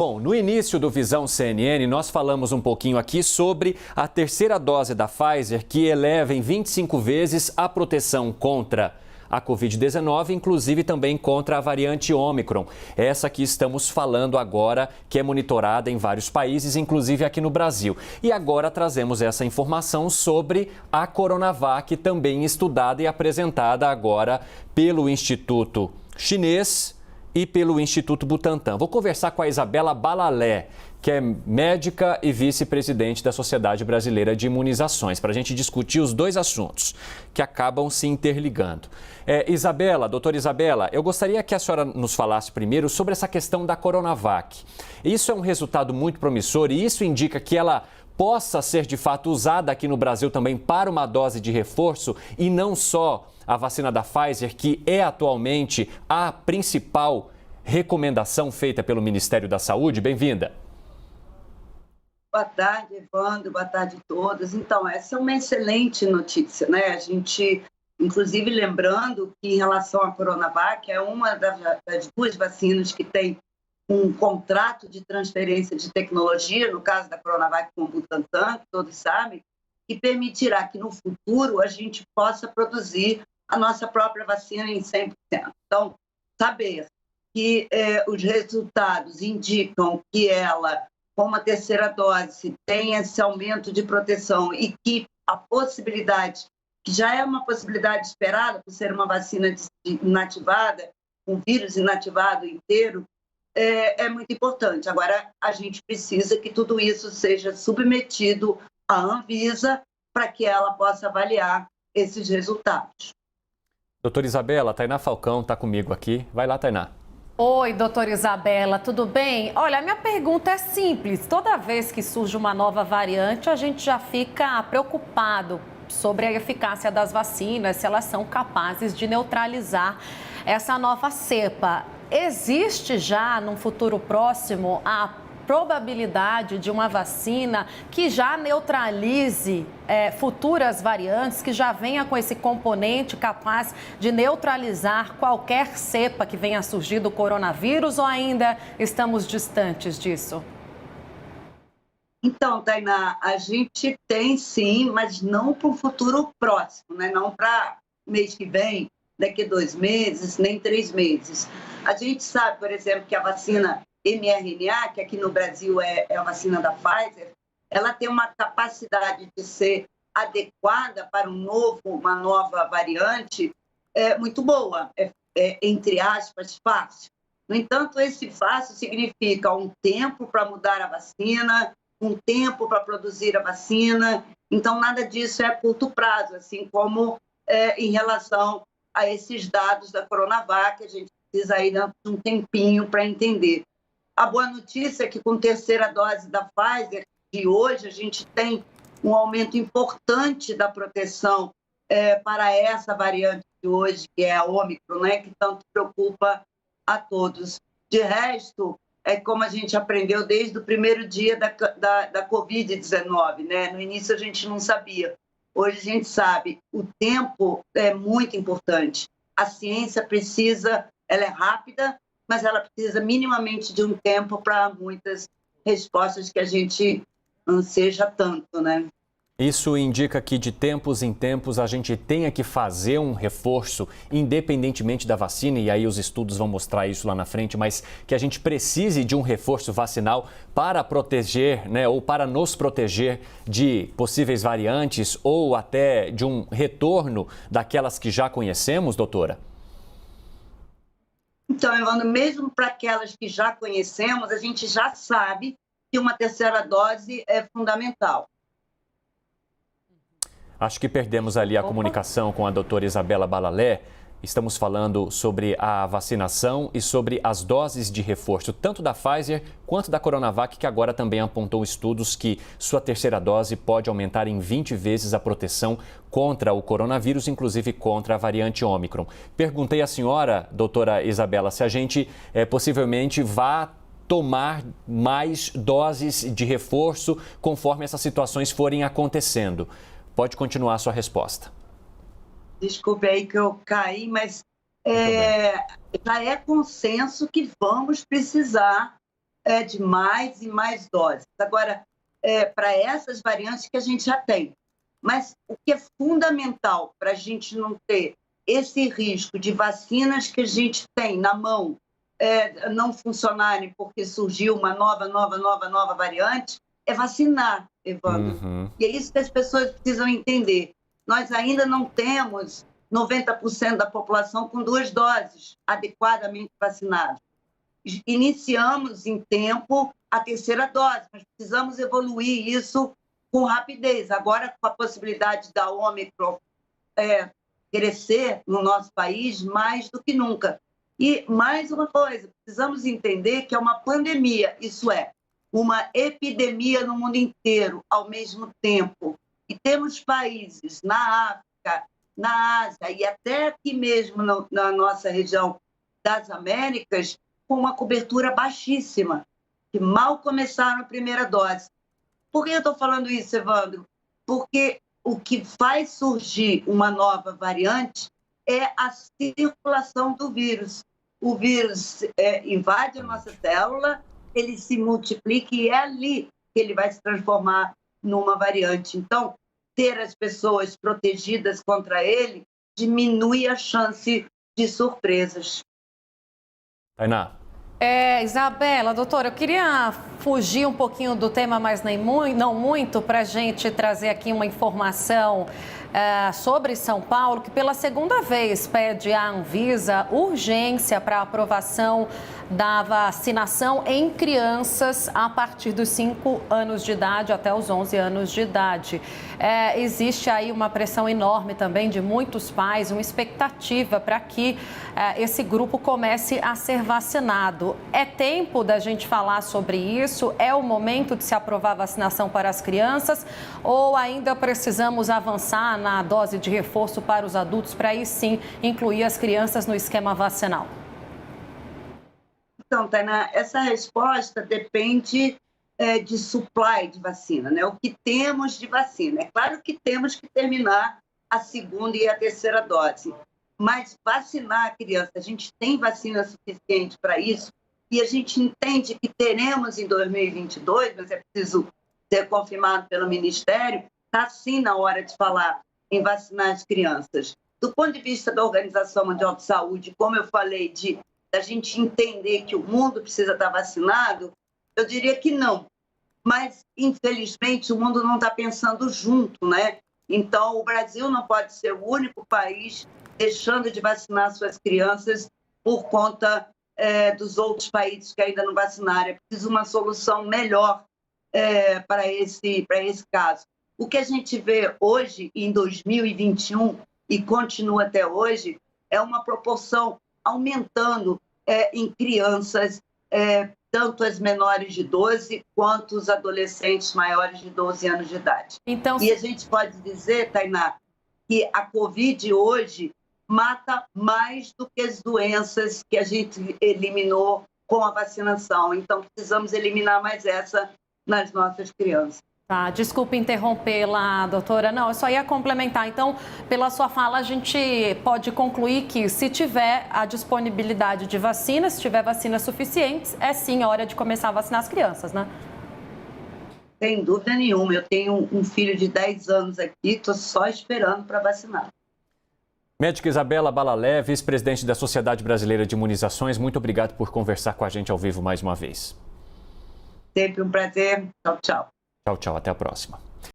Bom, no início do Visão CNN, nós falamos um pouquinho aqui sobre a terceira dose da Pfizer, que eleva em 25 vezes a proteção contra a Covid-19, inclusive também contra a variante Ômicron. Essa que estamos falando agora, que é monitorada em vários países, inclusive aqui no Brasil. E agora trazemos essa informação sobre a Coronavac, também estudada e apresentada agora pelo Instituto Chinês e pelo Instituto Butantan. Vou conversar com a Isabela Balalé, que é médica e vice-presidente da Sociedade Brasileira de Imunizações, para a gente discutir os dois assuntos que acabam se interligando. Doutora Isabela, eu gostaria que a senhora nos falasse primeiro sobre essa questão da Coronavac. Isso é um resultado muito promissor e isso indica que ela possa ser de fato usada aqui no Brasil também para uma dose de reforço e não só a vacina da Pfizer, que é atualmente a principal recomendação feita pelo Ministério da Saúde. Bem-vinda. Boa tarde, Evandro. Boa tarde a todos. Então, essa é uma excelente notícia, né? A gente, inclusive, lembrando que em relação à Coronavac, é uma das duas vacinas que tem um contrato de transferência de tecnologia, no caso da Coronavac com o Butantan, que todos sabem, que permitirá que no futuro a gente possa produzir a nossa própria vacina em 100%. Então, saber que os resultados indicam que ela, com uma terceira dose, tem esse aumento de proteção e que a possibilidade, que já é uma possibilidade esperada por ser uma vacina inativada, um vírus inativado inteiro, é muito importante. Agora, a gente precisa que tudo isso seja submetido à Anvisa para que ela possa avaliar esses resultados. Doutora Isabela, a Tainá Falcão está comigo aqui. Vai lá, Tainá. Oi, doutora Isabela, tudo bem? Olha, a minha pergunta é simples. Toda vez que surge uma nova variante, a gente já fica preocupado sobre a eficácia das vacinas, se elas são capazes de neutralizar essa nova cepa. Existe já, num futuro próximo, a probabilidade de uma vacina que já neutralize futuras variantes, que já venha com esse componente capaz de neutralizar qualquer cepa que venha a surgir do coronavírus, ou ainda estamos distantes disso? Então, Tainá, a gente tem sim, mas não para o futuro próximo, né? Não para mês que vem, daqui a 2 meses, nem 3 meses. A gente sabe, por exemplo, que a vacina mRNA, que aqui no Brasil é a vacina da Pfizer, ela tem uma capacidade de ser adequada para uma nova variante muito boa, entre aspas, fácil. No entanto, esse fácil significa um tempo para mudar a vacina, um tempo para produzir a vacina, então nada disso é a curto prazo, assim como em relação a esses dados da Coronavac, a gente precisa ainda de um tempinho para entender. A boa notícia é que com a terceira dose da Pfizer de hoje, a gente tem um aumento importante da proteção para essa variante de hoje, que é a Ômicron, né, que tanto preocupa a todos. De resto, é como a gente aprendeu desde o primeiro dia da Covid-19, né? No início a gente não sabia. Hoje a gente sabe. O tempo é muito importante. A ciência precisa, ela é rápida, mas ela precisa minimamente de um tempo para muitas respostas que a gente anseja tanto, né? Isso indica que de tempos em tempos a gente tenha que fazer um reforço, independentemente da vacina, e aí os estudos vão mostrar isso lá na frente, mas que a gente precise de um reforço vacinal para proteger, né, ou para nos proteger de possíveis variantes ou até de um retorno daquelas que já conhecemos, doutora? Então, Evandro, mesmo para aquelas que já conhecemos, a gente já sabe que uma terceira dose é fundamental. Acho que perdemos ali a comunicação com a doutora Isabela Balalé. Estamos falando sobre a vacinação e sobre as doses de reforço, tanto da Pfizer quanto da Coronavac, que agora também apontou estudos que sua terceira dose pode aumentar em 20 vezes a proteção contra o coronavírus, inclusive contra a variante Ômicron. Perguntei à senhora, doutora Isabela, se a gente possivelmente vá tomar mais doses de reforço conforme essas situações forem acontecendo. Pode continuar a sua resposta. Desculpe aí que eu caí, mas já é consenso que vamos precisar de mais e mais doses. Agora, para essas variantes que a gente já tem. Mas o que é fundamental para a gente não ter esse risco de vacinas que a gente tem na mão não funcionarem porque surgiu uma nova variante, é vacinar, Evandro. Uhum. E é isso que as pessoas precisam entender. Nós ainda não temos 90% da população com 2 doses adequadamente vacinadas. Iniciamos em tempo a 3ª dose, mas precisamos evoluir isso com rapidez. Agora, com a possibilidade da Ômicron crescer no nosso país mais do que nunca. E mais uma coisa, precisamos entender que é uma pandemia, isso é, uma epidemia no mundo inteiro ao mesmo tempo. E temos países na África, na Ásia e até aqui mesmo na nossa região das Américas com uma cobertura baixíssima, que mal começaram a 1ª dose. Por que eu estou falando isso, Evandro? Porque o que faz surgir uma nova variante é a circulação do vírus. O vírus invade a nossa célula, ele se multiplica e é ali que ele vai se transformar numa variante. Então, ter as pessoas protegidas contra ele diminui a chance de surpresas. Tainá. Isabela, doutora, eu queria fugir um pouquinho do tema, mas não muito, para a gente trazer aqui uma informação sobre São Paulo, que pela 2ª vez pede à Anvisa urgência para a aprovação da vacinação em crianças a partir dos 5 anos de idade até os 11 anos de idade. Existe aí uma pressão enorme também de muitos pais, uma expectativa para que esse grupo comece a ser vacinado. É tempo da gente falar sobre isso? É o momento de se aprovar a vacinação para as crianças? Ou ainda precisamos avançar na dose de reforço para os adultos para aí sim incluir as crianças no esquema vacinal? Então, Tainá, essa resposta depende de supply de vacina, né? O que temos de vacina. É claro que temos que terminar a 2ª e a 3ª dose, mas vacinar a criança, a gente tem vacina suficiente para isso e a gente entende que teremos em 2022, mas é preciso ser confirmado pelo Ministério, está sim na hora de falar em vacinar as crianças. Do ponto de vista da Organização Mundial de Saúde, como eu falei, da gente entender que o mundo precisa estar vacinado, eu diria que não. Mas, infelizmente, o mundo não está pensando junto, né? Então, o Brasil não pode ser o único país deixando de vacinar suas crianças por conta dos outros países que ainda não vacinaram. É preciso uma solução melhor para esse caso. O que a gente vê hoje, em 2021, e continua até hoje, é uma proporção aumentando em crianças, tanto as menores de 12 quanto os adolescentes maiores de 12 anos de idade. Então, e a gente pode dizer, Tainá, que a Covid hoje mata mais do que as doenças que a gente eliminou com a vacinação. Então, precisamos eliminar mais essa nas nossas crianças. Tá, desculpe interrompê-la, doutora. Não, eu só ia complementar. Então, pela sua fala, a gente pode concluir que se tiver a disponibilidade de vacinas, se tiver vacinas suficientes, é sim a hora de começar a vacinar as crianças, né? Sem dúvida nenhuma. Eu tenho um filho de 10 anos aqui, estou só esperando para vacinar. Médica Isabela Balalé, vice-presidente da Sociedade Brasileira de Imunizações, muito obrigado por conversar com a gente ao vivo mais uma vez. Sempre um prazer. Tchau, tchau. Tchau, tchau. Até a próxima.